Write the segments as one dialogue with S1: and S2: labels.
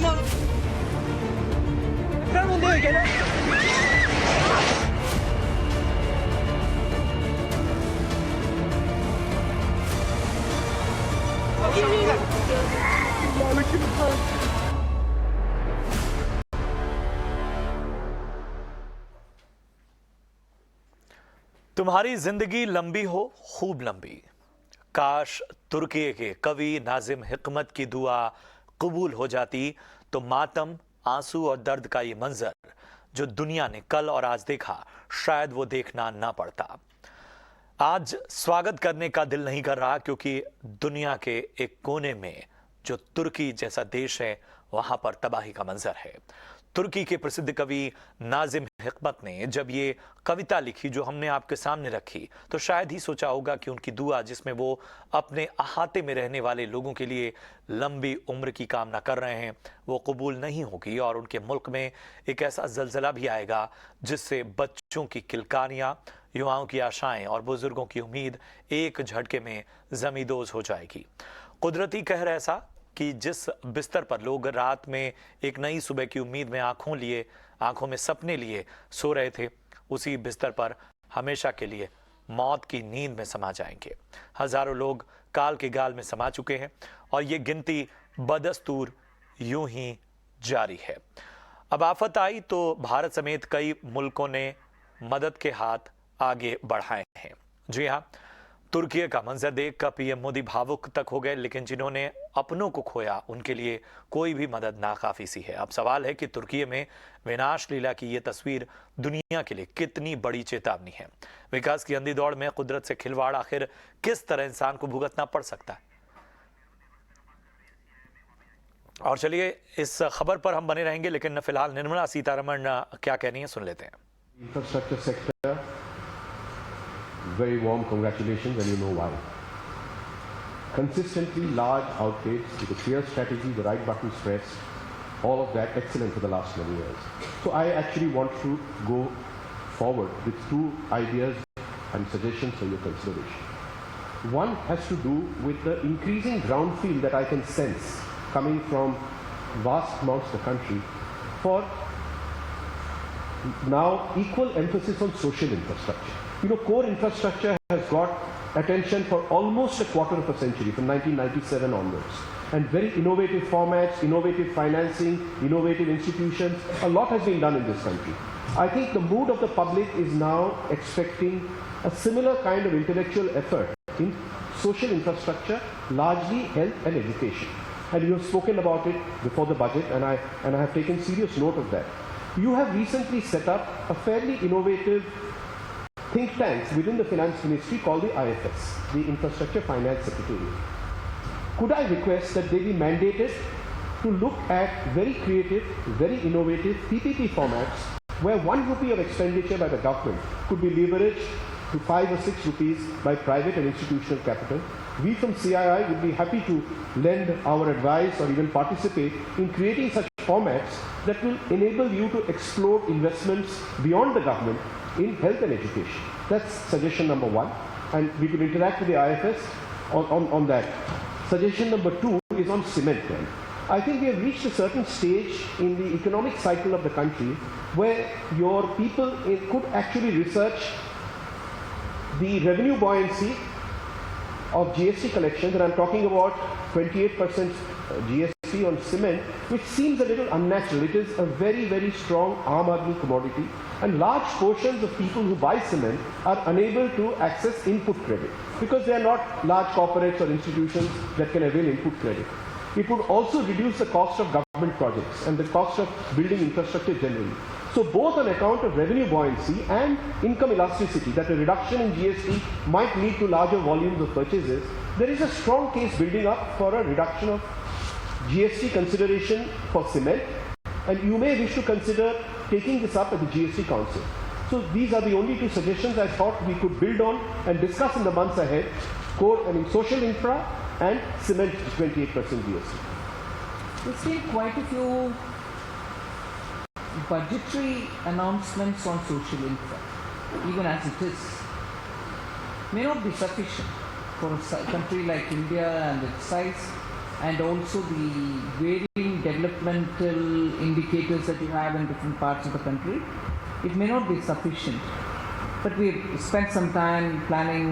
S1: ama. Deprem oluyor gene.
S2: तुम्हारी जिंदगी लंबी हो, खूब लंबी। काश तुर्की के कवि नाजिम हिकमत की दुआ कबूल हो जाती तो मातम, आंसू और दर्द का ये मंजर जो दुनिया ने कल और आज देखा, शायद वो देखना ना पड़ता। आज स्वागत करने का दिल नहीं कर रहा, क्योंकि दुनिया के एक कोने में जो तुर्की जैसा देश है, वहां पर तबाही का मंजर है। तुर्की के प्रसिद्ध कवि नाजिम हिकमत ने जब ये कविता लिखी जो हमने आपके सामने रखी, तो शायद ही सोचा होगा कि उनकी दुआ, जिसमें वो अपने अहाते में रहने वाले लोगों के लिए लंबी उम्र की कामना कर रहे हैं, वो कबूल नहीं होगी और उनके मुल्क में एक ऐसा जलजला भी आएगा जिससे बच्चों की किलकारियां, युवाओं की आशाएं और बुजुर्गों की उम्मीद एक झटके में जमींदोज हो जाएगी। कुदरती कहर ऐसा कि जिस बिस्तर पर लोग रात में एक नई सुबह की उम्मीद में आंखों में सपने लिए सो रहे थे, उसी बिस्तर पर हमेशा के लिए मौत की नींद में समा जाएंगे। हजारों लोग काल के गाल में समा चुके हैं और ये गिनती बदस्तूर यूं ही जारी है। अब आफत आई तो भारत समेत कई मुल्कों ने मदद के हाथ आगे बढ़ाए हैं। जी हाँ, तुर्की का मंजर देख कर पीएम मोदी भावुक तक हो गए, लेकिन जिन्होंने अपनों को खोया उनके लिए कोई भी मदद नाकाफी सी है। अब सवाल है कि तुर्की में विनाश लीला की ये तस्वीर दुनिया के लिए कितनी बड़ी चेतावनी है। विकास की अंधी दौड़ में कुदरत से खिलवाड़ आखिर किस तरह इंसान को भुगतना पड़ सकता है। और चलिए इस खबर पर हम बने रहेंगे, लेकिन फिलहाल निर्मला सीतारमण क्या कहनी है सुन लेते हैं।
S3: Infrastructure sector, very warm congratulations, and you know why. Consistently large outlays with a clear strategy, the right buttons pressed, all of that excellent for the last many years. So I actually want to go forward with two ideas and suggestions for your consideration. One has to do with the increasing ground feel that I can sense coming from vast amounts of the country for now equal emphasis on social infrastructure. You know, core infrastructure has got attention for almost a quarter of a century, from 1997 onwards. And very innovative formats, innovative financing, innovative institutions, a lot has been done in this country. I think the mood of the public is now expecting a similar kind of intellectual effort in social infrastructure, largely health and education. And you have spoken about it before the budget, and I have taken serious note of that. You have recently set up a fairly innovative think tank within the Finance Ministry called the IFS, the Infrastructure Finance Secretariat. Could I request that they be mandated to look at very creative, very innovative PPP formats where 1 rupee of expenditure by the government could be leveraged to 5 or 6 rupees by private and institutional capital. We from CII would be happy to lend our advice or even participate in creating such formats that will enable you to explore investments beyond the government in health and education. That's suggestion number one, and we could interact with the IFS on that. Suggestion number two is on cement. Then I think we have reached a certain stage in the economic cycle of the country where your people could actually research the revenue buoyancy of GST collections, and I'm talking about 28% GST on cement, which seems a little unnatural. It is a very, very strong arm army commodity, and large portions of people who buy cement are unable to access input credit because they are not large corporates or institutions that can avail input credit. It would also reduce the cost of government projects and the cost of building infrastructure generally. So both on account of revenue buoyancy and income elasticity, that a reduction in GST might lead to larger volumes of purchases, there is a strong case building up for a reduction of GST consideration for cement, and you may wish to consider taking this up at the GST Council. So these are the only two suggestions I thought we could build on and discuss in the months ahead. Social infra and cement 28% GST.
S4: There's been quite a few budgetary announcements on social infra, even as it is, may not be sufficient for a country like India and its size, and also the varying developmental indicators that you have in different parts of the country, it may not be sufficient. But we've spent some time planning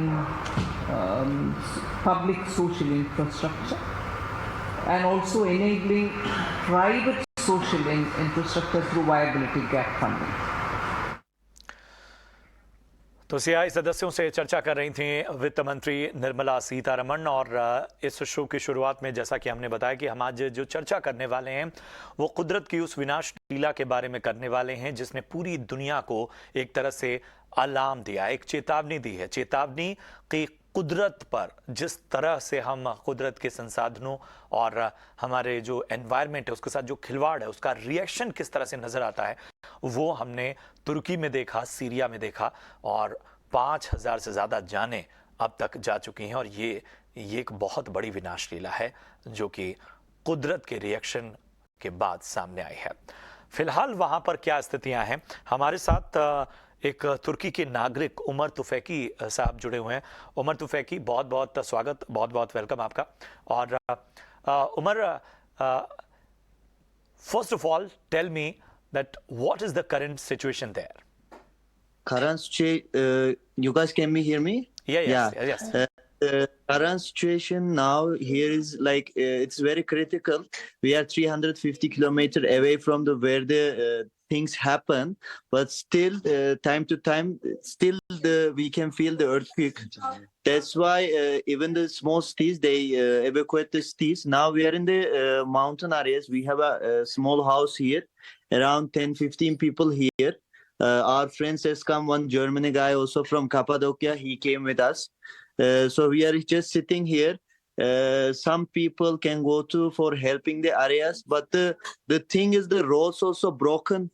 S4: public social infrastructure and also enabling private social infrastructure through viability gap funding.
S2: तो CI सदस्यों से चर्चा कर रही थी वित्त मंत्री निर्मला सीतारमण। और इस शो की शुरुआत में जैसा कि हमने बताया कि हम आज जो चर्चा करने वाले हैं वो कुदरत की उस विनाश लीला के बारे में करने वाले हैं जिसने पूरी दुनिया को एक तरह से अलार्म दिया, एक चेतावनी दी है। चेतावनी कि कुदरत पर जिस तरह से हम कुदरत के संसाधनों और हमारे जो एनवायरनमेंट है उसके साथ जो खिलवाड़ है उसका रिएक्शन किस तरह से नजर आता है, वो हमने तुर्की में देखा, सीरिया में देखा, और 5000 से ज़्यादा जानें अब तक जा चुकी हैं। और ये एक बहुत बड़ी विनाश लीला है जो कि कुदरत के रिएक्शन के बाद सामने आई है। फिलहाल वहाँ पर क्या स्थितियाँ हैं, हमारे साथ एक तुर्की के नागरिक उमर तुफैकी साहब जुड़े हुए हैं। उमर तुफैकी, बहुत बहुत स्वागत, बहुत बहुत वेलकम आपका। और Umar, first of all tell me that what is the current situation there?
S1: Current you guys can hear me?
S2: Yes.
S1: Current situation now here is like it's very critical. We are 350 kilometers away from where the things happen, but still time to time still we can feel the earthquake. That's why even the small cities they evacuate the cities. Now we are in the mountain areas. We have a small house here, around 10-15 people here. Our friends has come, one German guy also from Cappadocia, he came with us. So we are just sitting here. Some people can go to for helping the areas, but the thing is the roads also broken.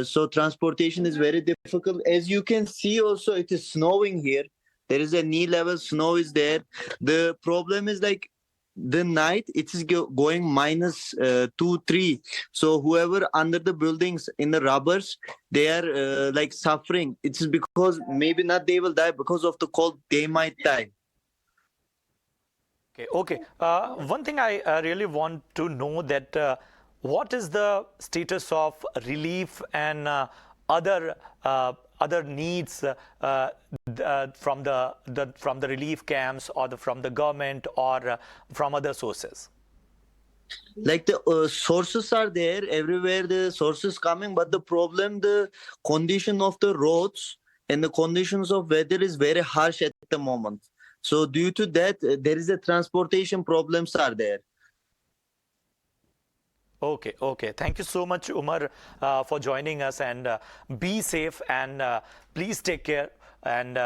S1: So transportation is very difficult. As you can see also, it is snowing here. There is a knee level snow is there. The problem is like the night it is going minus 2-3. So whoever under the buildings in the rubbers, they are like suffering. It's because maybe not they will die because of the cold, they might die.
S2: Okay. One thing I really want to know that what is the status of relief and other needs from the relief camps or from the government or from other sources?
S1: Like the sources are there everywhere, the sources coming, but the problem, the condition of the roads and the conditions of weather is very harsh at the moment. So due to that, there is a transportation problems are there.
S2: Okay. Thank you so much, Umar, for joining us, and be safe and please take care. And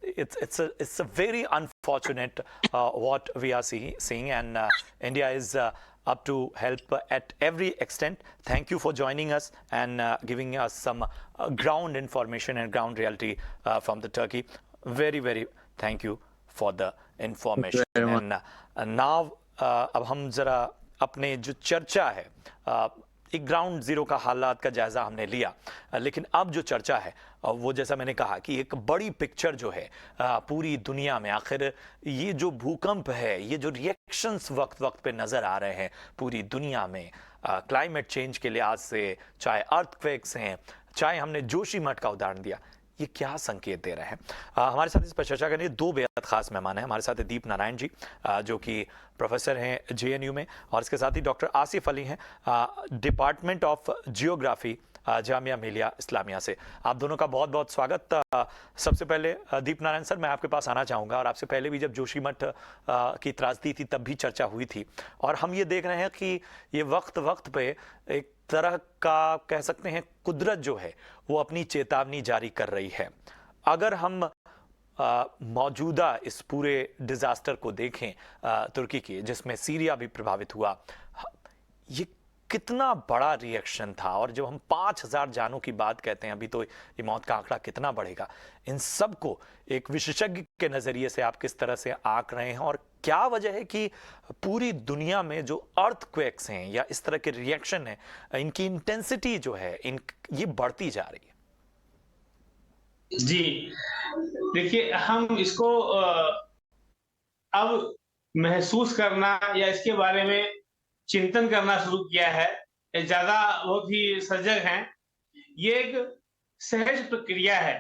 S2: it's a very unfortunate what we are seeing, and India is up to help at every extent. Thank you for joining us and giving us some ground information and ground reality from the Turkey. Very thank you for the information. And now अब हम जरा अपने जो चर्चा है, एक ground zero का हालात का जायजा हमने लिया, लेकिन अब जो चर्चा है वो जैसा मैंने कहा कि एक बड़ी पिक्चर जो है पूरी दुनिया में, आखिर ये जो भूकंप है, ये जो रिएक्शंस वक्त पे नजर आ रहे हैं पूरी दुनिया में क्लाइमेट चेंज के लिहाज से, चाहे अर्थक्वेक्स हैं, चाहे हमने जोशीमठ का उदाहरण दिया, ये क्या संकेत दे रहे हैं। हमारे साथ इस पर चर्चा करने दो बेहद खास मेहमान हैं। हमारे साथ दीप नारायण जी जो कि प्रोफेसर हैं JNU में, और इसके साथ ही डॉक्टर आसिफ अली हैं department of geography Jamia Millia Islamia से। आप दोनों का बहुत बहुत स्वागत। सबसे पहले दीप नारायण सर, मैं आपके पास आना चाहूँगा, और आपसे पहले भी जब जोशीमठ की त्रासदी थी तब भी चर्चा हुई थी, और हम ये देख रहे हैं कि ये वक्त पे एक तरह का कह सकते हैं कुदरत जो है वो अपनी चेतावनी जारी कर रही है। अगर हम मौजूदा इस पूरे डिजास्टर को देखें तुर्की की, जिसमें सीरिया भी प्रभावित हुआ, ये कितना बड़ा रिएक्शन था, और जब हम 5000 जानों की बात कहते हैं, अभी तो ये मौत का आंकड़ा कितना बढ़ेगा, इन सब को एक विशेषज्ञ के नजरिए से आप किस तरह से आंक रहे हैं, और क्या वजह है कि पूरी दुनिया में जो अर्थक्वेक्स हैं या इस तरह के रिएक्शन है, इनकी इंटेंसिटी जो है ये बढ़ती जा रही है?
S5: जी देखिए, हम इसको अब महसूस करना या इसके बारे में चिंतन करना शुरू किया है, ज्यादा बहुत ही सजग हैं। ये एक सहज प्रक्रिया है।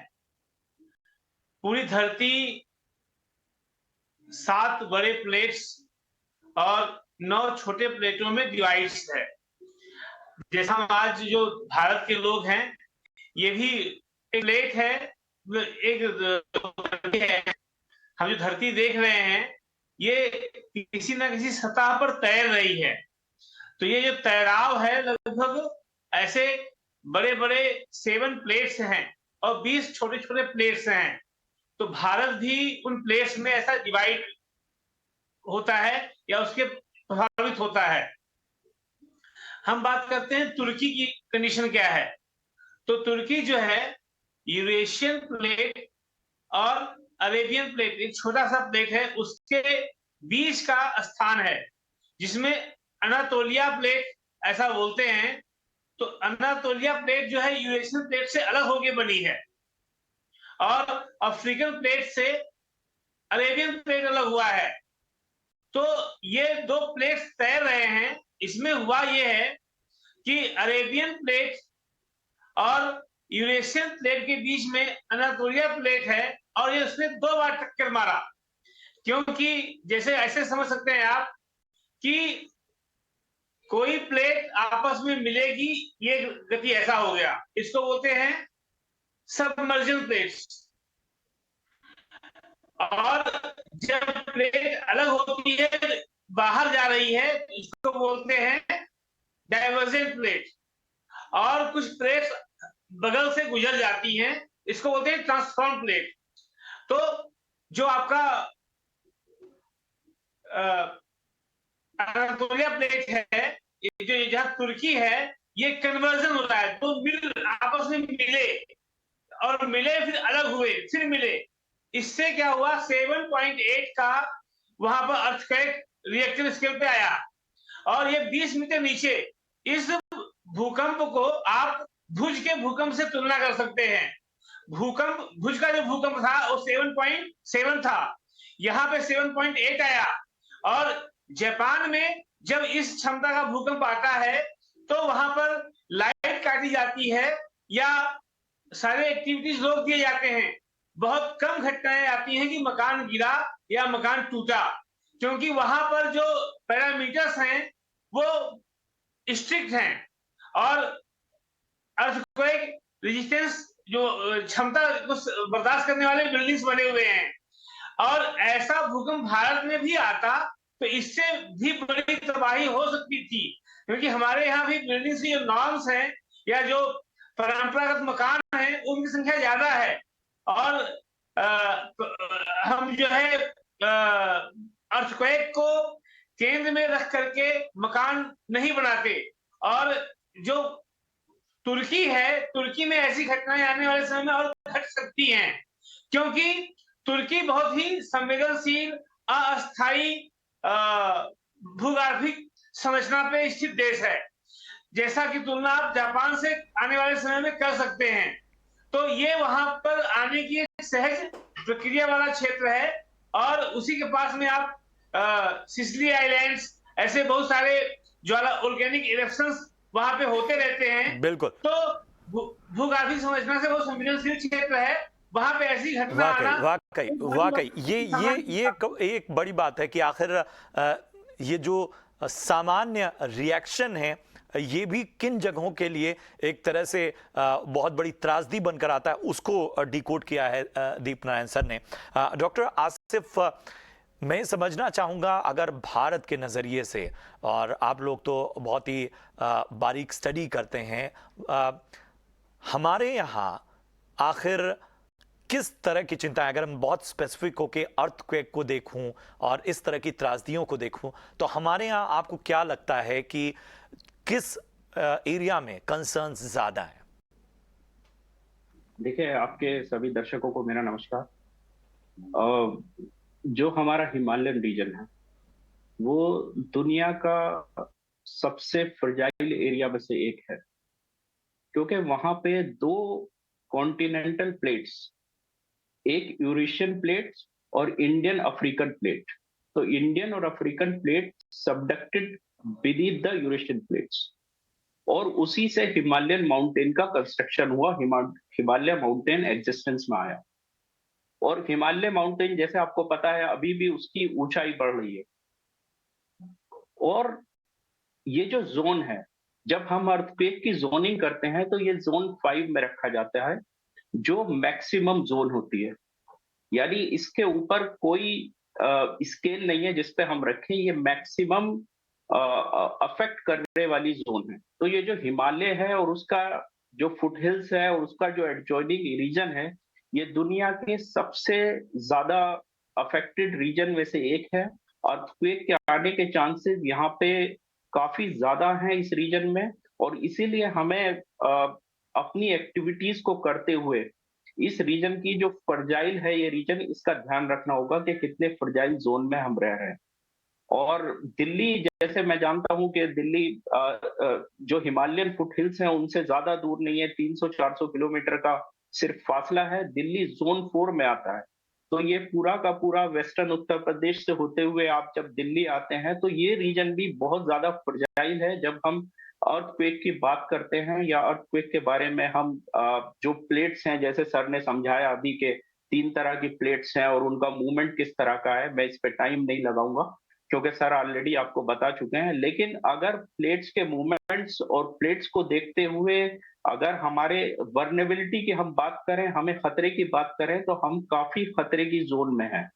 S5: पूरी धरती 7 बड़े प्लेट्स और 9 छोटे प्लेटों में डिवाइड्स है। जैसा हम आज जो भारत के लोग हैं, ये भी एक प्लेट है, एक है। हम जो धरती देख रहे हैं, ये किसी न किसी सतह पर तैर रही है। तो ये जो तैराव है, लगभग ऐसे बड़े बड़े 7 प्लेट्स हैं और 20 छोटे छोटे प्लेट्स हैं। तो भारत भी उन प्लेट्स में ऐसा डिवाइड होता है या उसके प्रभावित होता है। हम बात करते हैं तुर्की की कंडीशन क्या है। तो तुर्की जो है, यूरेशियन प्लेट और अरेबियन प्लेट, एक छोटा सा प्लेट है, उसके बीच का स्थान है, जिसमें अनातोलिया प्लेट ऐसा बोलते हैं। तो अनातोलिया प्लेट जो है, यूरेशियन प्लेट से अलग होकर बनी है और अफ्रीकन प्लेट से अरेबियन प्लेट अलग हुआ है। तो ये 2 प्लेट्स तैर रहे हैं। इसमें हुआ ये है कि अरेबियन प्लेट और यूरेशियन प्लेट के बीच में अनातोलिया प्लेट है और ये उसने 2 बार टक्कर मारा। क्योंकि जैसे ऐसे समझ सकते हैं आप कि कोई प्लेट आपस में मिलेगी, ये गति ऐसा हो गया। इसको बोलते हैं सबमर्जन प्लेट्स। और जब प्लेट अलग होती है, बाहर जा रही है, तो इसको बोलते हैं डाइवर्जेंट प्लेट। और कुछ प्लेट्स बगल से गुजर जाती हैं, इसको बोलते हैं ट्रांसफॉर्म प्लेट। तो जो आपका अनातोलिया प्लेट है, जो जहां तुर्की है, ये कन्वर्जन होता है। तो आपस में मिले और मिले, फिर अलग हुए, फिर मिले। इससे क्या हुआ, 7.8 का वहां पर अर्थक्वेक रिएक्टर स्केल पे आया और ये 20 मीटर नीचे। इस भूकंप को आप भुज के भूकंप से तुलना कर सकते हैं। भुज का जो भूकंप था वो 7.7 था, यहां पे 7.8 आया। और जापान में जब इस क्षमता का भूकंप आता है, तो वहां पर लाइट काटी जाती है या सारे एक्टिविटीज रोक दिए जाते हैं। बहुत कम घटनाएं आती हैं कि मकान गिरा या मकान टूटा, क्योंकि वहां पर जो पैरामीटर्स हैं वो स्ट्रिक्ट हैं और अर्थक्वेक रेजिस्टेंस, जो क्षमता को बर्दाश्त करने वाले बिल्डिंग्स बने हुए हैं। और ऐसा भूकंप भारत में भी आता तो इससे भी बड़ी तबाही हो सकती थी, क्योंकि हमारे यहाँ भी बिल्डिंग्स की जो नॉर्म्स हैं या जो परंपरागत मकान हैं, उनकी संख्या ज्यादा है। और हम जो है अर्थक्वेक को केंद्र में रख करके मकान नहीं बनाते। और जो तुर्की है, तुर्की में ऐसी घटनाएं आने वाले समय में और घट सकती हैं, क्योंकि तुर्की बहुत ही संवेदनशील, अस्थायी भूगर्भिक संरचना पे स्थित देश है। जैसा कि तुलना आप जापान से आने वाले समय में कर सकते हैं। तो ये वहां पर आने की एक सहज प्रक्रिया वाला क्षेत्र है। और उसी के पास में आप सिसिली आइलैंड्स, ऐसे बहुत सारे ज्वाला वोल्केनिक इरप्शंस वहां पे होते रहते हैं।
S2: बिल्कुल।
S5: तो भूगर्भिक संरचना से वो संवेदनशील क्षेत्र है, वहां पे ऐसी घटना आना
S2: वाकई ये एक बड़ी बात है कि आखिर ये जो सामान्य रिएक्शन है, ये भी किन जगहों के लिए एक तरह से बहुत बड़ी त्रासदी बनकर आता है, उसको डिकोड किया है दीपनारायण सर ने। डॉक्टर आसिफ, मैं समझना चाहूँगा, अगर भारत के नज़रिए से, और आप लोग तो बहुत ही बारीक स्टडी करते हैं, हमारे यहाँ आखिर किस तरह की चिंता है? अगर हम बहुत स्पेसिफिक होके अर्थक्वेक को देखूं और इस तरह की त्रासदियों को देखूं, तो हमारे यहाँ आपको क्या लगता है कि किस एरिया में कंसर्न्स ज़्यादा हैं?
S6: देखिए, आपके सभी दर्शकों को मेरा नमस्कार। जो हमारा हिमालयन रीजन है, वो दुनिया का सबसे फ्रजाइल एरिया में से एक है, क्योंकि वहां पे 2 कॉन्टिनेंटल प्लेट्स, एक यूरेशियन प्लेट और इंडियन अफ्रीकन प्लेट। तो इंडियन और African plate subducted beneath the Eurasian plates. और उसी से हिमालयन माउंटेन का कंस्ट्रक्शन हुआ, हिमालय माउंटेन एग्जिस्टेंस में आया। और हिमालय माउंटेन जैसे आपको पता है अभी भी उसकी ऊंचाई बढ़ रही है। और ये जो जोन है, जब हम अर्थक्वेक की जोनिंग करते हैं तो ये जोन 5 में रखा जाता है, जो मैक्सिमम जोन होती है। यानी इसके ऊपर कोई स्केल नहीं है जिस पे हम रखें, ये मैक्सिमम अफेक्ट करने वाली जोन है। तो ये जो हिमालय है और उसका जो फुट हिल्स है और उसका जो एडजॉइनिंग रीजन है, ये दुनिया के सबसे ज्यादा अफेक्टेड रीजन में से एक है। अर्थक्वेक के आने के चांसेस यहाँ पे काफी ज्यादा हैं इस रीजन में, और इसीलिए हमें अपनी एक्टिविटीज को करते हुए इस रीजन की जो फर्जाइल है ये रीजन, इसका ध्यान रखना होगा कि कितने फर्जाइल जोन में हम रह रहे हैं। और दिल्ली, जैसे मैं जानता हूं कि दिल्ली जो हिमालयन फुट हिल्स हैं उनसे ज्यादा दूर नहीं है, 300-400 किलोमीटर का सिर्फ फासला है। दिल्ली जोन 4 में आता है। तो ये पूरा का पूरा वेस्टर्न उत्तर प्रदेश से होते हुए आप जब दिल्ली आते हैं तो ये रीजन भी बहुत ज्यादा फर्जाइल है। जब हम अर्थक्वेक की बात करते हैं या अर्थक्वेक के बारे में हम जो प्लेट्स हैं, जैसे सर ने समझाया अभी के 3 तरह की प्लेट्स हैं और उनका मूवमेंट किस तरह का है, मैं इस पे टाइम नहीं लगाऊंगा क्योंकि सर ऑलरेडी आपको बता चुके हैं। लेकिन अगर प्लेट्स के मूवमेंट्स और प्लेट्स को देखते हुए अगर हमारे वर्नेबिलिटी की हम बात करें, हमें खतरे की बात करें, तो हम काफी खतरे की जोन में हैं।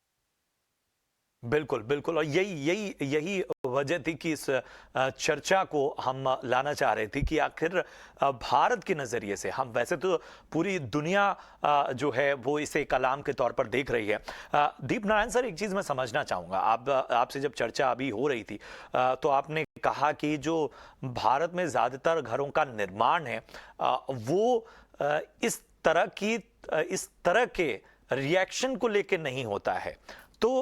S2: बिल्कुल बिल्कुल, और यही यही यही वजह थी कि इस चर्चा को हम लाना चाह रहे थे कि आखिर भारत के नज़रिए से, हम वैसे तो पूरी दुनिया जो है वो इसे कलाम के तौर पर देख रही है। दीप नारायण सर, एक चीज़ मैं समझना चाहूँगा, आपसे जब चर्चा अभी हो रही थी तो आपने कहा कि जो भारत में ज़्यादातर घरों का निर्माण है वो इस तरह के रिएक्शन को लेकर नहीं होता है। तो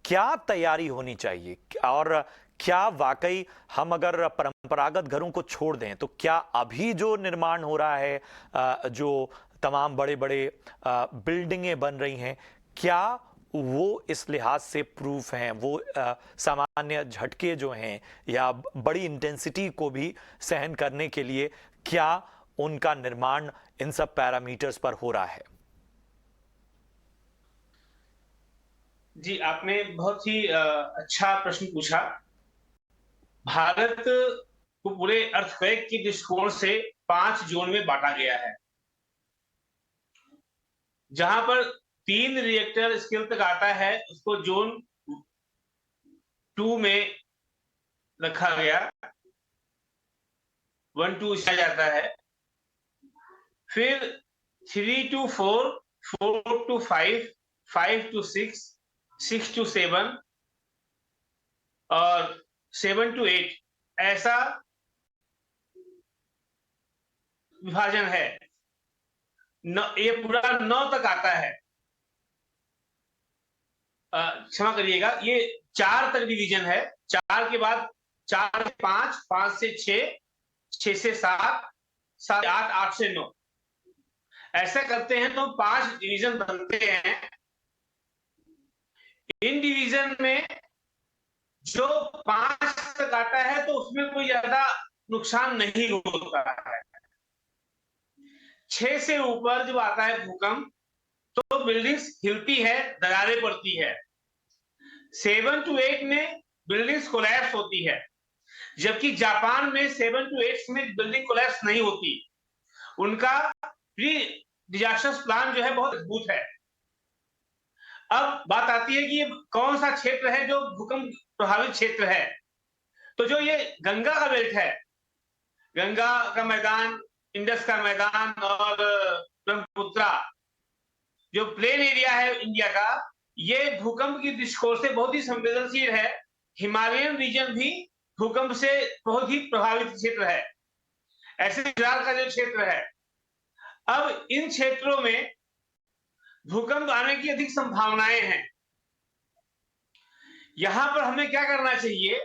S2: क्या तैयारी होनी चाहिए, और क्या वाकई हम अगर परंपरागत घरों को छोड़ दें तो क्या अभी जो निर्माण हो रहा है, जो तमाम बड़े बड़े बिल्डिंगें बन रही हैं, क्या वो इस लिहाज से प्रूफ हैं, वो सामान्य झटके जो हैं या बड़ी इंटेंसिटी को भी सहन करने के लिए क्या उनका निर्माण इन सब पैरामीटर्स पर हो रहा है?
S5: जी, आपने बहुत ही अच्छा प्रश्न पूछा। भारत को पूरे अर्थक्वेक की दृष्टिकोण से 5 जोन में बांटा गया है, जहां पर 3 रिएक्टर स्केल तक आता है उसको जोन 2 में रखा गया, 1 2 किया जाता है। फिर 3 to 4, 4 to 5, 5 to 6, 6 to 7 और 7 to 8, ऐसा विभाजन है। ये पूरा 9 तक आता है। क्षमा करिएगा, ये 4 तक डिवीजन है। 4 के बाद 4 से 5, 5 से 6, 6 से 7, 7 से 8, 8 से 9, ऐसा करते हैं तो 5 डिवीजन बनते हैं। इन डिवीजन में जो 5 तक आता है तो उसमें कोई ज्यादा नुकसान नहीं होता है। 6 से ऊपर जब आता है भूकंप तो बिल्डिंग्स हिलती है, दरारें पड़ती है। 7 to 8 में बिल्डिंग्स कोलैप्स होती है, जबकि जापान में 7 to 8 में बिल्डिंग कोलैप्स नहीं होती। उनका प्री डिजास्टर प्लान जो है बहुत मजबूत है। अब बात आती है कि ये कौन सा क्षेत्र है जो भूकंप प्रभावित क्षेत्र है। तो जो ये गंगा का बेल्ट है, गंगा का मैदान, इंडस का मैदान और ब्रह्मपुत्रा, जो प्लेन एरिया है इंडिया का, ये भूकंप की दृष्टिकोण से बहुत ही संवेदनशील है। हिमालयन रीजन भी भूकंप से बहुत ही प्रभावित क्षेत्र है, ऐसे गुजरात का जो क्षेत्र है। अब इन क्षेत्रों में भूकंप आने की अधिक संभावनाएं हैं। यहां पर हमें क्या करना चाहिए,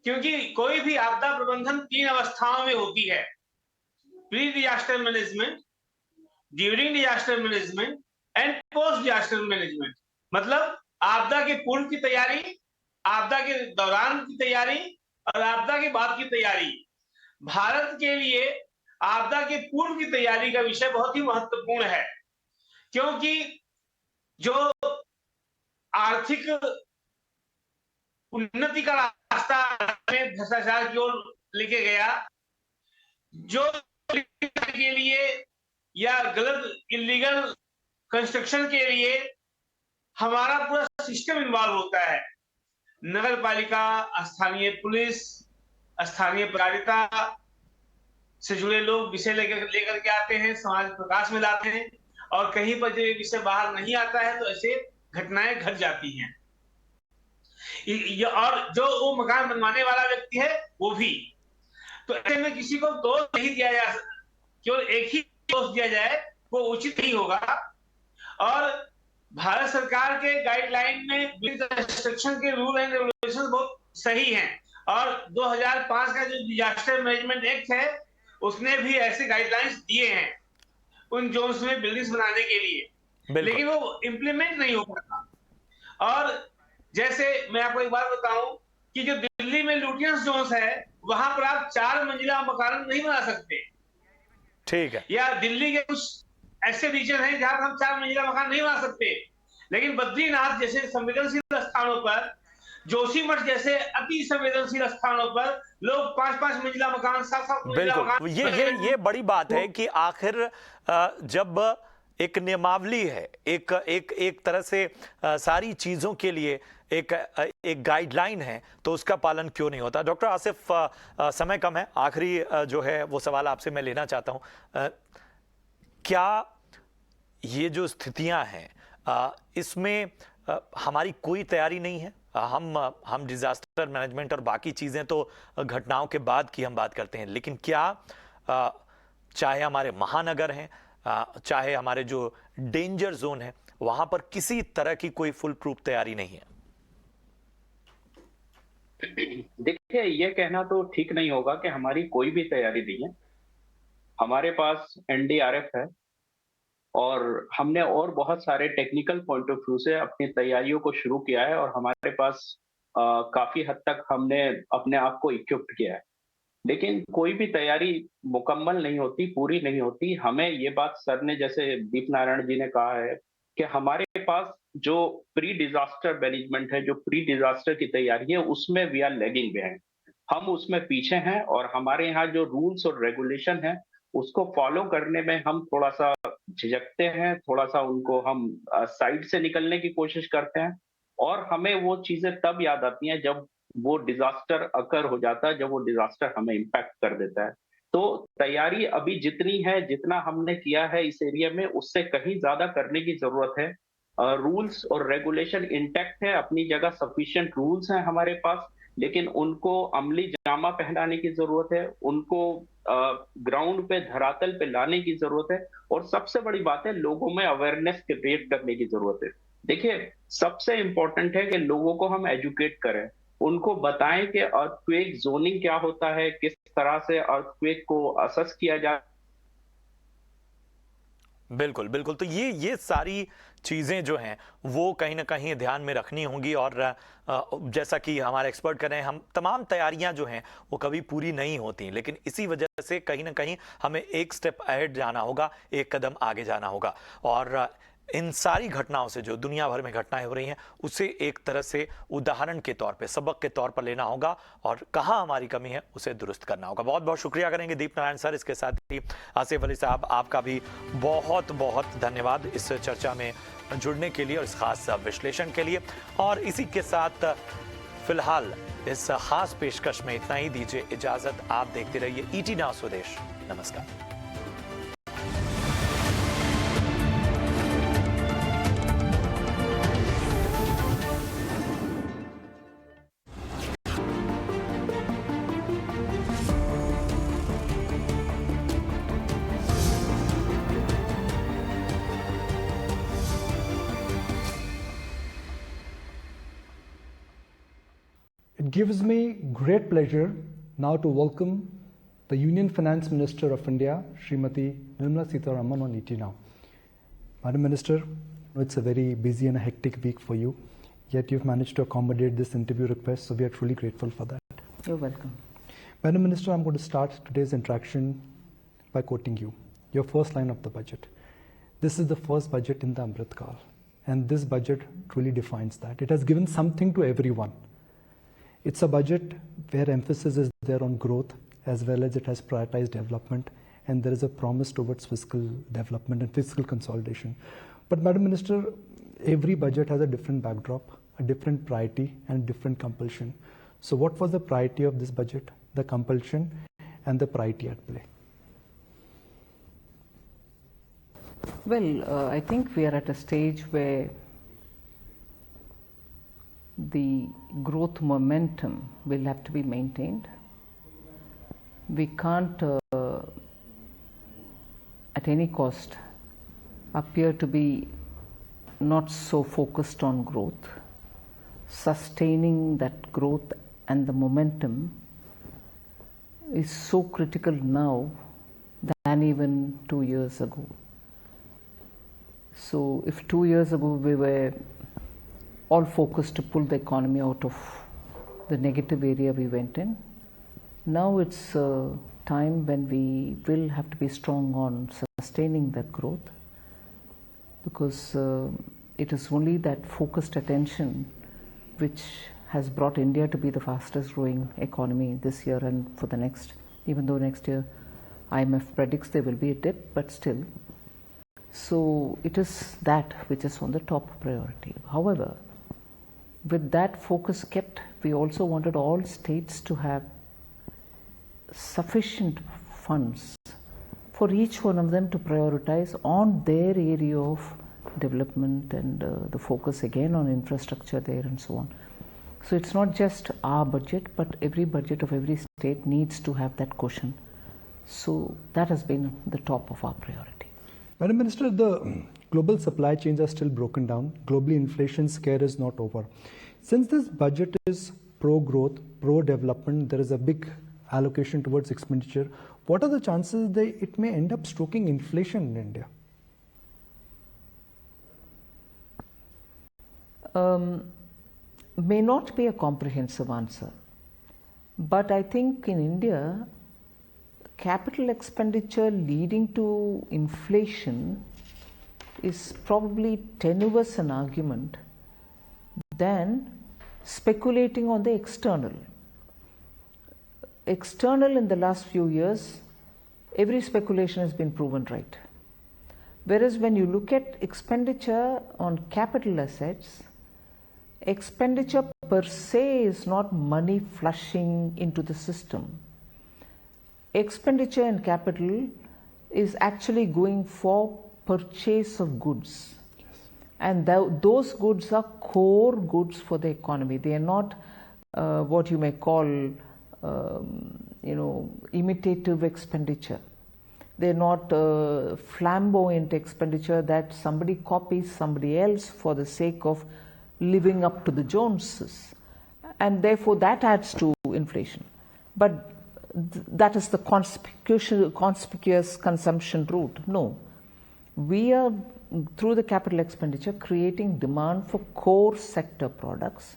S5: क्योंकि कोई भी आपदा प्रबंधन 3 अवस्थाओं में होती है: pre disaster management, during disaster management and post disaster management. मतलब आपदा के पूर्व की तैयारी, आपदा के दौरान की तैयारी और आपदा के बाद की तैयारी। भारत के लिए आपदा के पूर्व की तैयारी का विषय बहुत ही महत्वपूर्ण है, क्योंकि जो आर्थिक उन्नति का रास्ता भ्रष्टाचार की ओर लेके गया, जो के लिए या गलत इलीगल कंस्ट्रक्शन के लिए हमारा पूरा सिस्टम इन्वॉल्व होता है। नगर पालिका, स्थानीय पुलिस, स्थानीय पदाधिकारिता से जुड़े लोग विषय लेकर के आते हैं, समाज प्रकाश में लाते हैं, और कहीं पर जो ये विषय बाहर नहीं आता है तो ऐसे घटनाएं घट जाती हैं। और जो वो मकान बनवाने वाला व्यक्ति है वो भी, तो ऐसे में किसी को दोष नहीं दिया जा सकता, केवल एक ही दोष दिया जाए वो उचित नहीं होगा। और भारत सरकार के गाइडलाइन में कंस्ट्रक्शन के रूल एंड रेगुलेशन बहुत सही हैं, और 2005 का जो डिजास्टर मैनेजमेंट एक्ट है उसने भी ऐसे गाइडलाइंस दिए हैं उन जोन्स में बिल्डिंग्स बनाने के लिए, लेकिन वो इम्प्लीमेंट नहीं हो पाता। और जैसे मैं आपको एक बात बताऊं कि जो दिल्ली में लुटियंस जोन्स है वहां पर आप 4 मंजिला मकान नहीं बना सकते,
S2: ठीक है,
S5: या दिल्ली के कुछ ऐसे रीजन हैं जहां हम 4 मंजिला मकान नहीं बना सकते, लेकिन बद्रीनाथ जैसे संवेदनशील स्थानों पर, जोशीमठ जैसे अति संवेदनशील स्थानों पर लोग 5-5 मंजिला मकान, 7-7 मंजिला मकान।
S2: ये बड़ी बात है कि आखिर जब एक नियमावली है, एक तरह से सारी चीजों के लिए एक गाइडलाइन है, तो उसका पालन क्यों नहीं होता। डॉक्टर आसिफ, समय कम है, आखिरी जो है वो सवाल आपसे मैं लेना चाहता हूं, क्या ये जो स्थितियां हैं इसमें हमारी कोई तैयारी नहीं है? हम डिजास्टर मैनेजमेंट और बाकी चीजें तो घटनाओं के बाद की हम बात करते हैं, लेकिन क्या चाहे हमारे महानगर हैं, चाहे हमारे जो डेंजर जोन है, वहां पर किसी तरह की कोई फुल प्रूफ तैयारी नहीं है?
S6: देखिए, ये कहना तो ठीक नहीं होगा कि हमारी कोई भी तैयारी नहीं है। हमारे पास एनडीआरएफ है, और हमने और बहुत सारे टेक्निकल पॉइंट ऑफ व्यू से अपनी तैयारियों को शुरू किया है, और हमारे पास काफी हद तक हमने अपने आप को इक्विप्ड किया है। लेकिन कोई भी तैयारी मुकम्मल नहीं होती, पूरी नहीं होती। हमें ये बात सर ने, जैसे दीप नारायण जी ने कहा है, कि हमारे पास जो प्री डिजास्टर मैनेजमेंट है, जो प्री डिजास्टर की तैयारी है, उसमें वी आर लैगिंग बिहाइंड। हम उसमें पीछे हैं, और हमारे यहाँ जो रूल्स और रेगुलेशन है उसको फॉलो करने में हम थोड़ा सा झिझकते हैं, थोड़ा सा उनको हम साइड से निकलने की कोशिश करते हैं, और हमें वो चीजें तब याद आती हैं जब वो डिजास्टर अकर हो जाता है, जब वो डिजास्टर हमें इम्पैक्ट कर देता है। तो तैयारी अभी जितनी है, जितना हमने किया है इस एरिया में, उससे कहीं ज्यादा करने की जरूरत है। रूल्स और रेगुलेशन इंटैक्ट है अपनी जगह, सफिशिएंट रूल्स हैं हमारे पास, लेकिन उनको अमली जामा पहनाने की जरूरत है, उनको ग्राउंड पे, धरातल पे लाने की जरूरत है, और सबसे बड़ी बात है, लोगों में अवेयरनेस क्रिएट करने की जरूरत है। देखिए, सबसे इंपॉर्टेंट है कि लोगों को हम एजुकेट करें, उनको बताएं कि अर्थक्वेक जोनिंग क्या होता है, किस तरह से अर्थक्वेक को असेस किया जाए।
S2: बिल्कुल बिल्कुल, तो ये सारी चीज़ें जो हैं वो कहीं ना कहीं ध्यान में रखनी होंगी, और जैसा कि हमारे एक्सपर्ट कर रहे हैं, हम तमाम तैयारियां जो हैं वो कभी पूरी नहीं होती, लेकिन इसी वजह से कहीं ना कहीं हमें एक स्टेप अहेड जाना होगा, एक कदम आगे जाना होगा, और इन सारी घटनाओं से जो दुनिया भर में घटनाएं हो रही हैं उसे एक तरह से उदाहरण के तौर पे, सबक के तौर पर लेना होगा, और कहाँ हमारी कमी है उसे दुरुस्त करना होगा। बहुत बहुत शुक्रिया करेंगे दीप नारायण सर, इसके साथ ही आसिफ अली साहब, आपका भी बहुत बहुत धन्यवाद इस चर्चा में जुड़ने के लिए और इस खास विश्लेषण के लिए। और इसी के साथ फिलहाल इस खास पेशकश में इतना ही, दीजिए इजाजत, आप देखते रहिए ET नाउ स्वदेश। नमस्कार।
S7: It gives me great pleasure now to welcome the Union Finance Minister of India, Srimati Nirmala Sitharaman, on ET Now. Madam Minister, it's a very busy and a hectic week for you, yet you've managed to accommodate this interview request, so we are truly grateful for that.
S4: You're welcome.
S7: Madam Minister, I'm going to start today's interaction by quoting you, your first line of the budget. This is the first budget in the Amrit Kal, and this budget truly defines that. It has given something to everyone. It's a budget where emphasis is there on growth, as well as it has prioritized development, and there is a promise towards fiscal development and fiscal consolidation. But Madam Minister, every budget has a different backdrop, a different priority, and different compulsion. So what was the priority of this budget, the compulsion, and the priority at play?
S4: Well, I think we are at a stage where the growth momentum will have to be maintained. We can't, at any cost, appear to be not so focused on growth. Sustaining that growth and the momentum is so critical now than even 2 years ago. So if 2 years ago we were all focused to pull the economy out of the negative area we went in, now it's a time when we will have to be strong on sustaining that growth, because it is only that focused attention which has brought India to be the fastest growing economy this year and for the next, even though next year IMF predicts there will be a dip, but still. So it is that which is on the top priority. However, with that focus kept, we also wanted all states to have sufficient funds for each one of them to prioritize on their area of development, and the focus again on infrastructure there and so on. So it's not just our budget, but every budget of every state needs to have that cushion. So that has been the top of our priority.
S7: Madam Minister, the global supply chains are still broken down. Globally, inflation scare is not over. Since this budget is pro-growth, pro-development, there is a big allocation towards expenditure. What are the chances that it may end up stoking inflation in India?
S4: May not be a comprehensive answer, but I think in India, capital expenditure leading to inflation is probably tenuous an argument than speculating on the external. External in the last few years, every speculation has been proven right. Whereas when you look at expenditure on capital assets, expenditure per se is not money flushing into the system. Expenditure in capital is actually going for purchase of goods. Yes. And those goods are core goods for the economy. They are not what you may call imitative expenditure. They're not flamboyant expenditure that somebody copies somebody else for the sake of living up to the Joneses, and therefore that adds to inflation. But that is the conspicuous consumption route. No, we are, through the capital expenditure, creating demand for core sector products,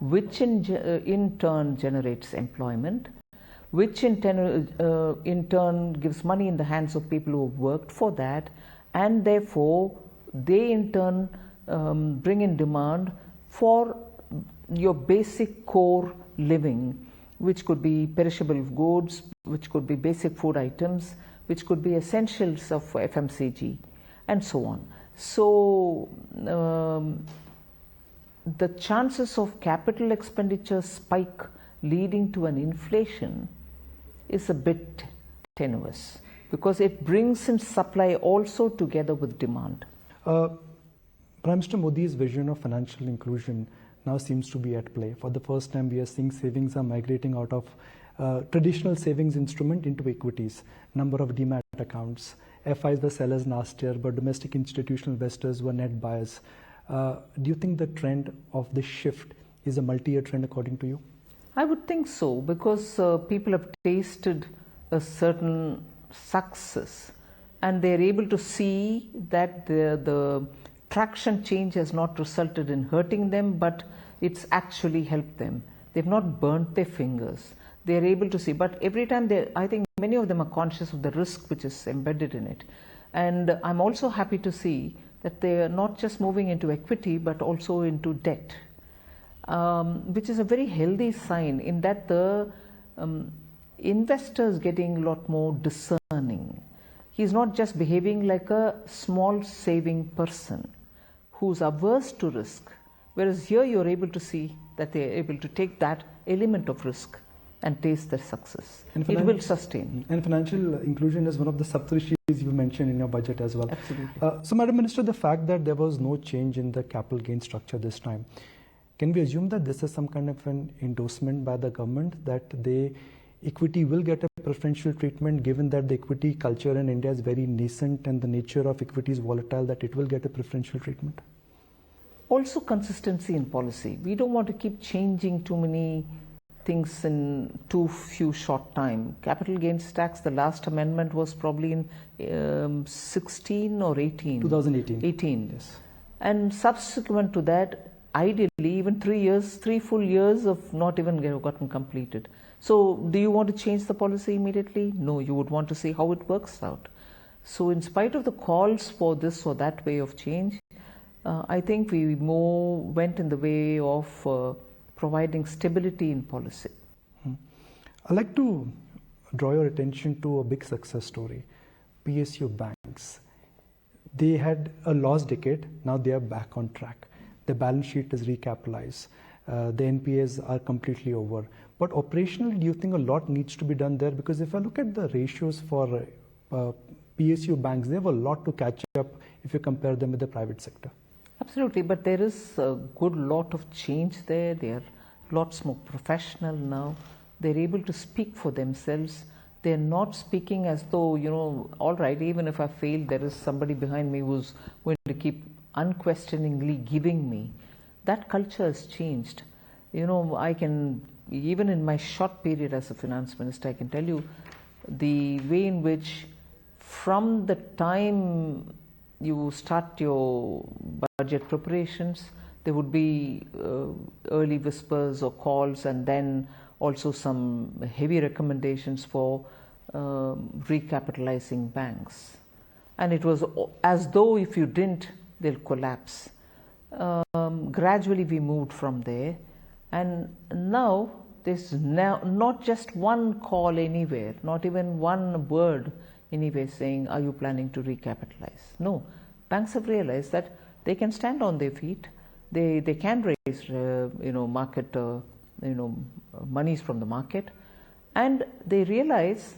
S4: which in turn generates employment, which in turn gives money in the hands of people who have worked for that, and therefore they in turn bring in demand for your basic core living, which could be perishable goods, which could be basic food items, which could be essentials of FMCG, and so on. So the chances of capital expenditure spike leading to an inflation is a bit tenuous, because it brings in supply also together with demand.
S7: Prime Minister Modi's vision of financial inclusion now seems to be at play. For the first time, we are seeing savings are migrating out of traditional savings instrument into equities. Number of demat accounts. FIs were sellers last year, but domestic institutional investors were net buyers. Do you think the trend of this shift is a multi-year trend according to you?
S4: I would think so, because people have tasted a certain success and they're able to see that the traction change has not resulted in hurting them, but it's actually helped them. They've not burnt their fingers. they're able to see. But every time I think many of them are conscious of the risk which is embedded in it. And I'm also happy to see that they are not just moving into equity but also into debt, which is a very healthy sign in that the investor's getting a lot more discerning. He's not just behaving like a small saving person who's averse to risk, whereas here you're able to see that they're able to take that element of risk and taste their success. It will sustain.
S7: And financial inclusion is one of the sub-issues you mentioned in your budget as well.
S4: Absolutely.
S7: So, Madam Minister, the fact that there was no change in the capital gain structure this time, can we assume that this is some kind of an endorsement by the government that equity will get a preferential treatment, given that the equity culture in India is very nascent and the nature of equity is volatile, that it will get a preferential treatment?
S4: Also consistency in policy. We don't want to keep changing too many things in too few short time. Capital gains tax, the last amendment was probably in 16 or 18?
S7: 2018.
S4: 18.
S7: Yes.
S4: And subsequent to that, ideally even 3 full years of not even gotten completed. So do you want to change the policy immediately? No, you would want to see how it works out. So in spite of the calls for this or that way of change, I think we more went in the way of providing stability in policy.
S7: I'd like to draw your attention to a big success story, PSU banks. They had a lost decade, now they are back on track. The balance sheet is recapitalized. The NPAs are completely over. But operationally, do you think a lot needs to be done there? Because if I look at the ratios for PSU banks, they have a lot to catch up if you compare them with the private sector.
S4: Absolutely, but there is a good lot of change there. They are lots more professional now. They're able to speak for themselves. They're not speaking as though, all right, even if I fail, there is somebody behind me who's going to keep unquestioningly giving me. That culture has changed. I can, even in my short period as a finance minister, I can tell you the way in which from the time you start your budget preparations, there would be early whispers or calls, and then also some heavy recommendations for recapitalizing banks. And it was as though if you didn't, they'll collapse. Gradually we moved from there, and now there's not just one call anywhere, not even one word anywhere saying, are you planning to recapitalize? No, banks have realized that they can stand on their feet, they can raise market monies from the market, and they realize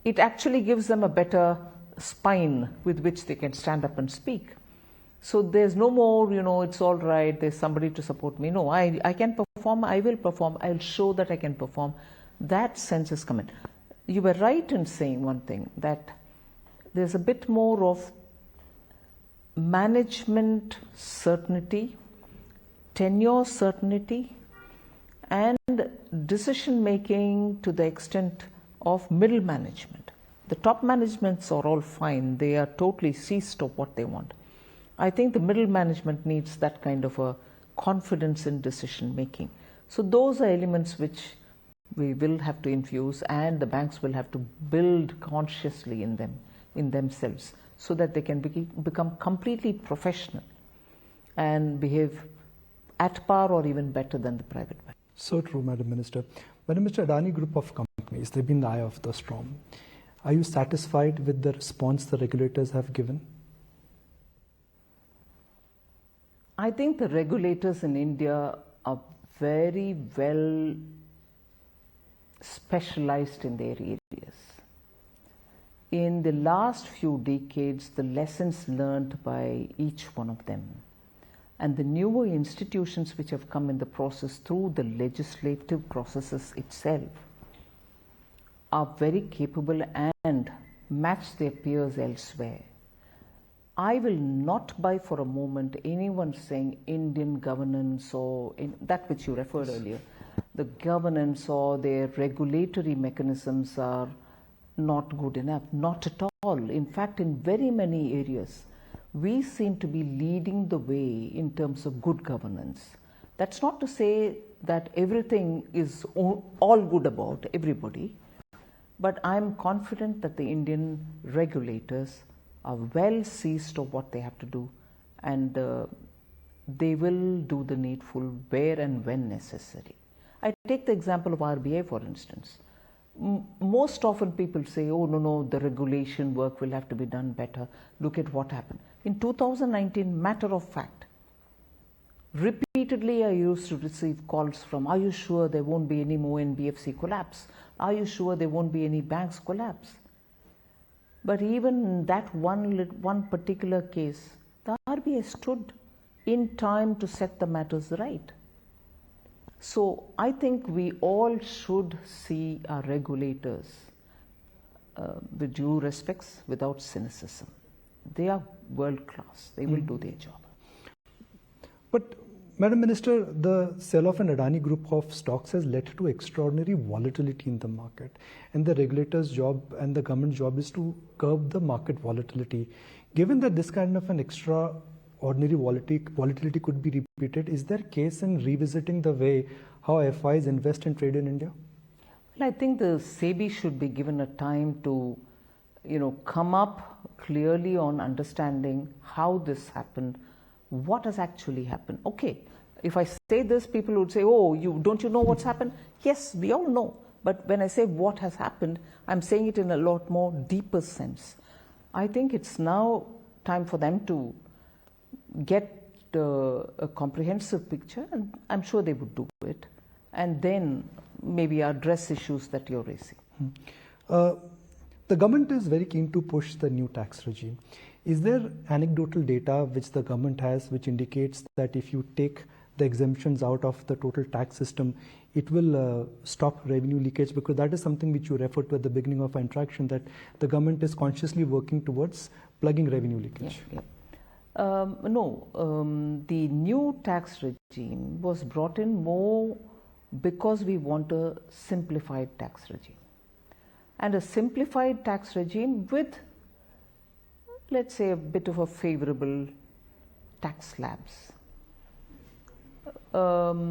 S4: it actually gives them a better spine with which they can stand up and speak. So there's no more, it's all right, there's somebody to support me. No, I can perform, I will perform, I'll show that I can perform. That sense is coming. You were right in saying one thing, that there's a bit more of management certainty, tenure certainty, and decision making to the extent of middle management. The top managements are all fine, they are totally seized of what they want. I think the middle management needs that kind of a confidence in decision making. So those are elements which we will have to infuse, and the banks will have to build consciously in themselves, so that they can become completely professional and behave at par or even better than the private bank.
S7: So true, Madam Minister. Madam Minister, Adani Group of companies, they've been in the eye of the storm. Are you satisfied with the response the regulators have given?
S4: I think the regulators in India are very well specialized in their areas. In the last few decades, the lessons learned by each one of them and the newer institutions which have come in the process through the legislative processes itself are very capable and match their peers elsewhere. I will not buy for a moment anyone saying Indian governance or that which you referred earlier, the governance or their regulatory mechanisms are not good enough. Not at all. In fact, in very many areas, we seem to be leading the way in terms of good governance. That's not to say that everything is all good about everybody, but I'm confident that the Indian regulators are well seized of what they have to do, and they will do the needful where and when necessary. I take the example of RBI, for instance. Most often people say, oh, no, the regulation work will have to be done better. Look at what happened. In 2019, matter of fact, repeatedly I used to receive calls from, are you sure there won't be any more NBFC collapse? Are you sure there won't be any banks collapse? But even that one particular case, the RBI stood in time to set the matters right. So I think we all should see our regulators with due respects, without cynicism. They are world class. They will do their job.
S7: But, Madam Minister, the sell-off in Adani Group of stocks has led to extraordinary volatility in the market. And the regulator's job and the government's job is to curb the market volatility. Given that this kind of an extraordinary volatility could be repeated, is there case in revisiting the way how FIs invest and trade in India?
S4: Well, I think the SEBI should be given a time to, come up clearly on understanding how this happened, what has actually happened. Okay, if I say this, people would say, oh, don't you know what's happened? Yes, we all know. But when I say what has happened, I'm saying it in a lot more deeper sense. I think it's now time for them to get a comprehensive picture, and I'm sure they would do it, and then maybe address issues that you're raising.
S7: The government is very keen to push the new tax regime. Is there anecdotal data which the government has which indicates that if you take the exemptions out of the total tax system, it will stop revenue leakage? Because that is something which you referred to at the beginning of our interaction, that the government is consciously working towards plugging revenue leakage.
S4: Yeah. No, the new tax regime was brought in more because we want a simplified tax regime. And a simplified tax regime with, let's say, a bit of a favorable tax slabs. Are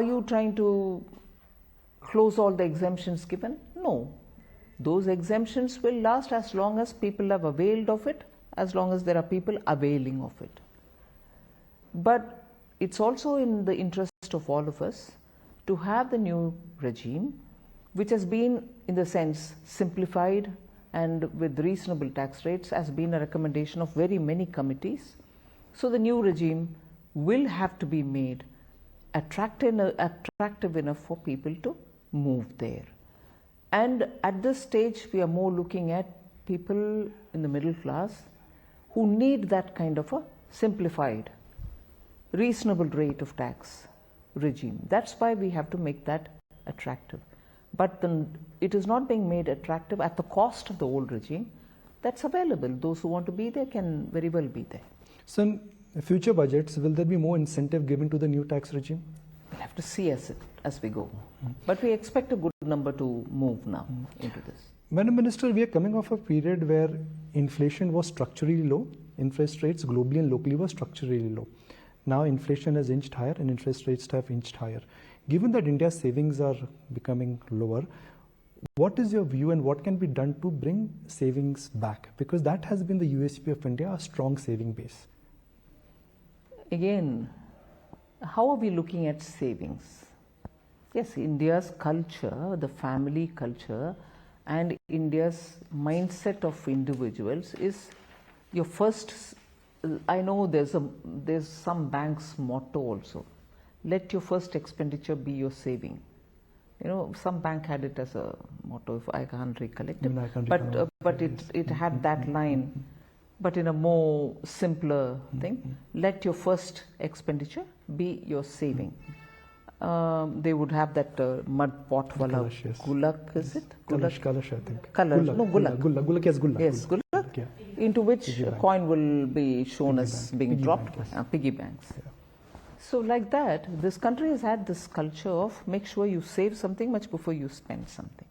S4: you trying to close all the exemptions given? No. Those exemptions will last as long as people have availed of it, as long as there are people availing of it. But it's also in the interest of all of us to have the new regime, which has been, in the sense, simplified and with reasonable tax rates, has been a recommendation of very many committees. So the new regime will have to be made attractive enough for people to move there. And at this stage, we are more looking at people in the middle class who need that kind of a simplified, reasonable rate of tax regime. That's why we have to make that attractive. But it is not being made attractive at the cost of the old regime. That's available. Those who want to be there can very well be there.
S7: So in future budgets, will there be more incentive given to the new tax regime?
S4: We'll have to see as we go. But we expect a good number to move now into this.
S7: Madam Minister, we are coming off a period where inflation was structurally low. Interest rates globally and locally were structurally low. Now inflation has inched higher and interest rates have inched higher. Given that India's savings are becoming lower, what is your view and what can be done to bring savings back? Because that has been the USP of India, a strong saving base.
S4: Again, how are we looking at savings? Yes, India's culture, the family culture, and India's mindset of individuals is your first. I know there's some bank's motto also. Let your first expenditure be your saving. Some bank had it as a motto, if I can't recollect it. But it had that line, but in a more simpler thing. Let your first expenditure be your saving. They would have that mud pot wala gulak, is it?
S7: Kalash, I think.
S4: Gulak.
S7: Gulak, yes, gulak.
S4: Yes, gulak.
S7: Yeah.
S4: Into which a coin will be shown as being dropped. Piggy banks.
S7: Yeah.
S4: So like that, this country has had this culture of make sure you save something much before you spend something.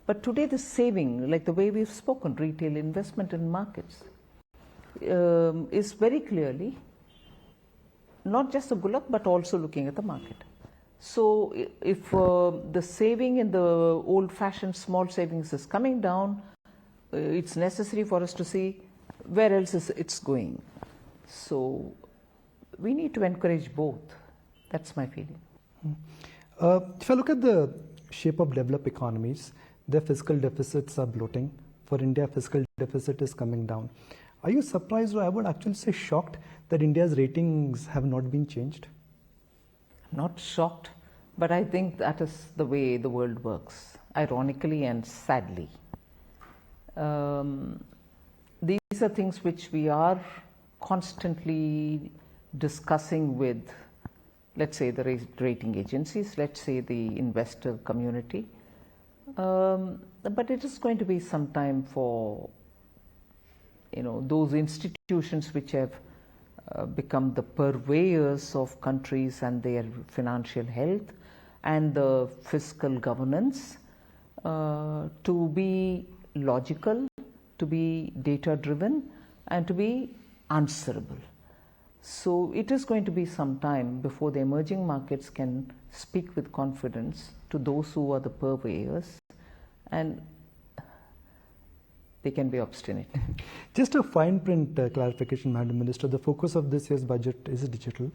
S4: But today the saving, like the way we've spoken, retail investment in markets, is very clearly not just the gulak, but also looking at the market. So if the saving in the old-fashioned small savings is coming down, it's necessary for us to see where else it's going. So we need to encourage both. That's my feeling.
S7: If I look at the shape of developed economies, their fiscal deficits are bloating. For India, fiscal deficit is coming down. Are you surprised, or I would actually say shocked, that India's ratings have not been changed?
S4: Not shocked, but I think that is the way the world works, ironically and sadly. These are things which we are constantly discussing with, let's say, the rating agencies, let's say the investor community. But it is going to be some time for those institutions which have become the purveyors of countries and their financial health and the fiscal governance to be logical, to be data driven, and to be answerable. So it is going to be some time before the emerging markets can speak with confidence to those who are the purveyors, and they can be obstinate.
S7: Just a fine print clarification, Madam Minister. The focus of this year's budget is digital,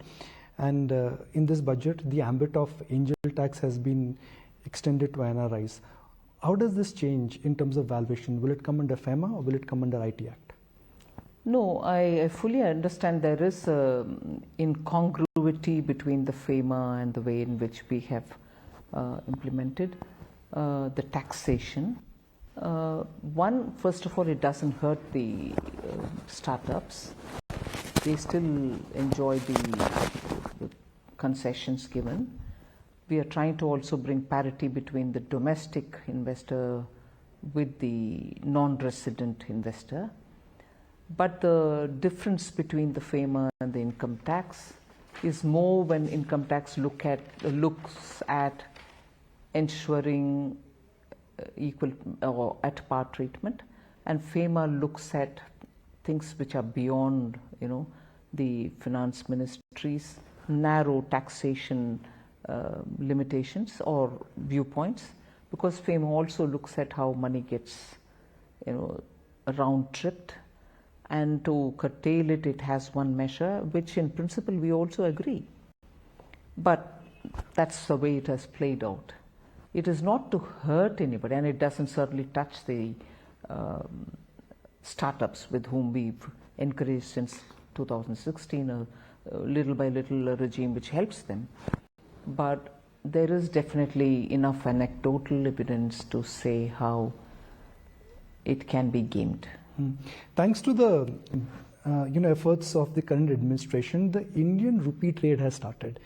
S7: and in this budget, the ambit of angel tax has been extended to NRIs. How does this change in terms of valuation? Will it come under FEMA or will it come under IT Act?
S4: No, I fully understand there is incongruity between the FEMA and the way in which we have implemented the taxation. One, first of all, it doesn't hurt the startups. They still enjoy the concessions given. We are trying to also bring parity between the domestic investor with the non-resident investor. But the difference between the FEMA and the income tax is more when income tax looks at ensuring equal or at par treatment, and FEMA looks at things which are beyond the finance ministry's narrow taxation limitations or viewpoints, because FEMA also looks at how money gets round tripped, and to curtail it, it has one measure which in principle we also agree, but that's the way it has played out. It is not to hurt anybody, and it doesn't certainly touch the startups with whom we've encouraged since 2016 a little by little a regime which helps them. But there is definitely enough anecdotal evidence to say how it can be gamed.
S7: Thanks to the efforts of the current administration, the Indian rupee trade has started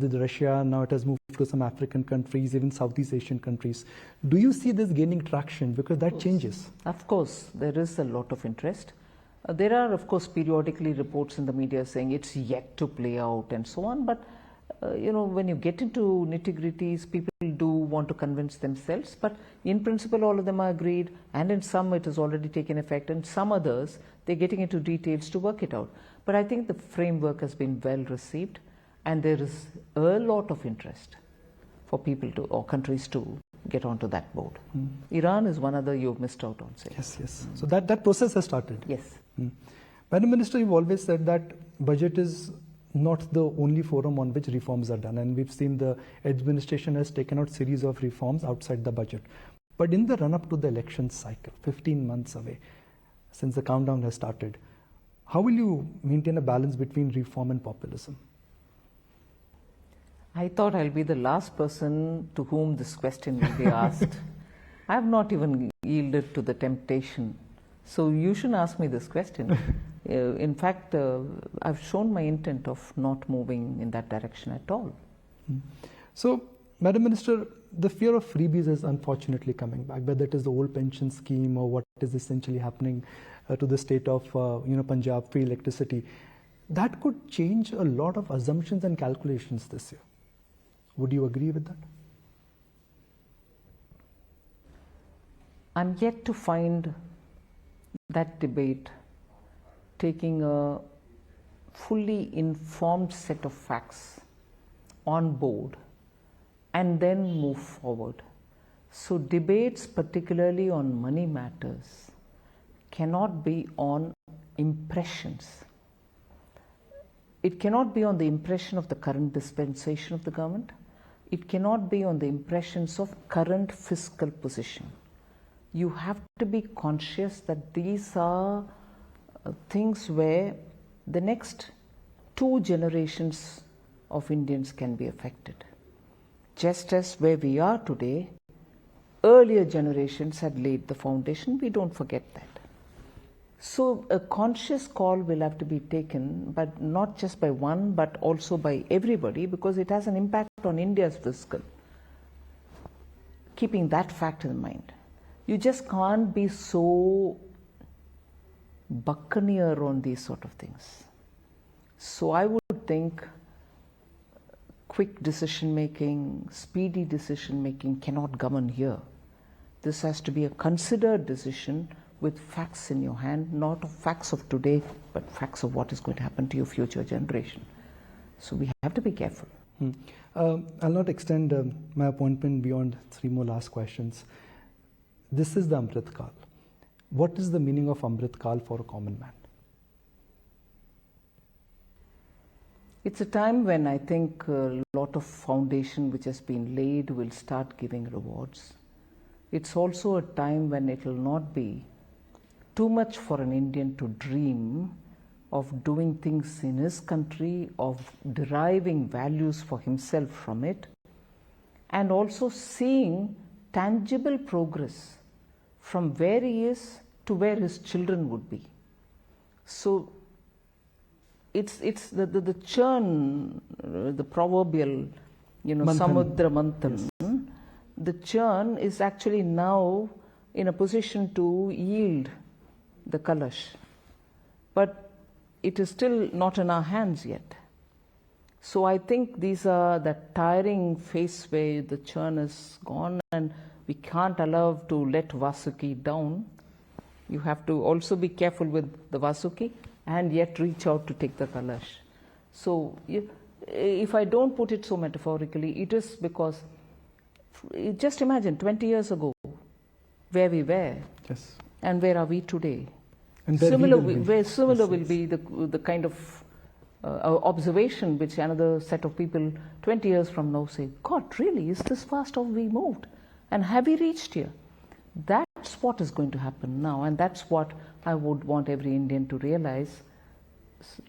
S7: with Russia, now it has moved to some African countries, even Southeast Asian countries. Do you see this gaining traction? Because that changes.
S4: Of course, there is a lot of interest. There are, of course, periodically reports in the media saying it's yet to play out and so on, but when you get into nitty-gritties, people do want to convince themselves, but in principle all of them are agreed, and in some it has already taken effect, and some others they're getting into details to work it out. But I think the framework has been well received, and there is a lot of interest for people to, or countries to, get onto that board. Iran is one other you've missed out on, say.
S7: Yes. So that process has started.
S4: Yes.
S7: Madam Minister, you've always said that budget is not the only forum on which reforms are done, and we've seen the administration has taken out series of reforms outside the budget. But in the run-up to the election cycle, 15 months away, since the countdown has started, how will you maintain a balance between reform and populism?
S4: I thought I'll be the last person to whom this question will be asked. I have not even yielded to the temptation. So you shouldn't ask me this question. In fact, I've shown my intent of not moving in that direction at all.
S7: So, Madam Minister, the fear of freebies is unfortunately coming back, whether it is the old pension scheme or what is essentially happening to the state of Punjab, free electricity. That could change a lot of assumptions and calculations this year. Would you agree with that?
S4: I'm yet to find that debate taking a fully informed set of facts on board and then move forward. So debates, particularly on money matters, cannot be on impressions. It cannot be on the impression of the current dispensation of the government. It cannot be on the impressions of current fiscal position. You have to be conscious that these are things where the next 2 generations of Indians can be affected. Just as where we are today, earlier generations had laid the foundation. We don't forget that. So a conscious call will have to be taken, but not just by one, but also by everybody, because it has an impact on India's fiscal. Keeping that fact in mind, you just can't be so buccaneer on these sort of things. So I would think quick decision making, speedy decision making cannot govern here. This has to be a considered decision with facts in your hand, not facts of today, but facts of what is going to happen to your future generation. So we have to be careful.
S7: I'll not extend my appointment beyond 3 more last questions. This is the Amrit Kal. What is the meaning of Amrit Kal for a common man?
S4: It's a time when I think a lot of foundation which has been laid will start giving rewards. It's also a time when it will not be too much for an Indian to dream of doing things in his country, of deriving values for himself from it, and also seeing tangible progress from where he is to where his children would be. So it's the churn, the proverbial, Samudra Manthan. Yes. The churn is actually now in a position to yield the Kalash. But it is still not in our hands yet. So I think these are that tiring phase where the churn is gone and we can't allow to let Vasuki down. You have to also be careful with the Vasuki and yet reach out to take the Kalash. So if I don't put it so metaphorically, it is because just imagine 20 years ago where we were.
S7: Yes.
S4: And where are we today?
S7: And
S4: similar will be the kind of observation which another set of people 20 years from now say, God, really, is this fast have we moved? And have we reached here? That's what is going to happen now, and that's what I would want every Indian to realize.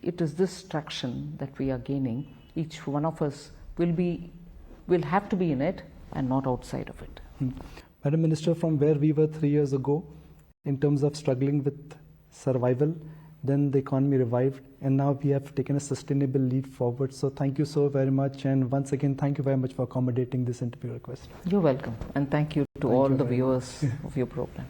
S4: It is this traction that we are gaining. Each one of us will have to be in it and not outside of it.
S7: Madam Minister, from where we were 3 years ago in terms of struggling with survival, then the economy revived, and now we have taken a sustainable leap forward. So thank you so very much, and once again, thank you very much for accommodating this interview request.
S4: You're welcome, and thank you to all the viewers of your program.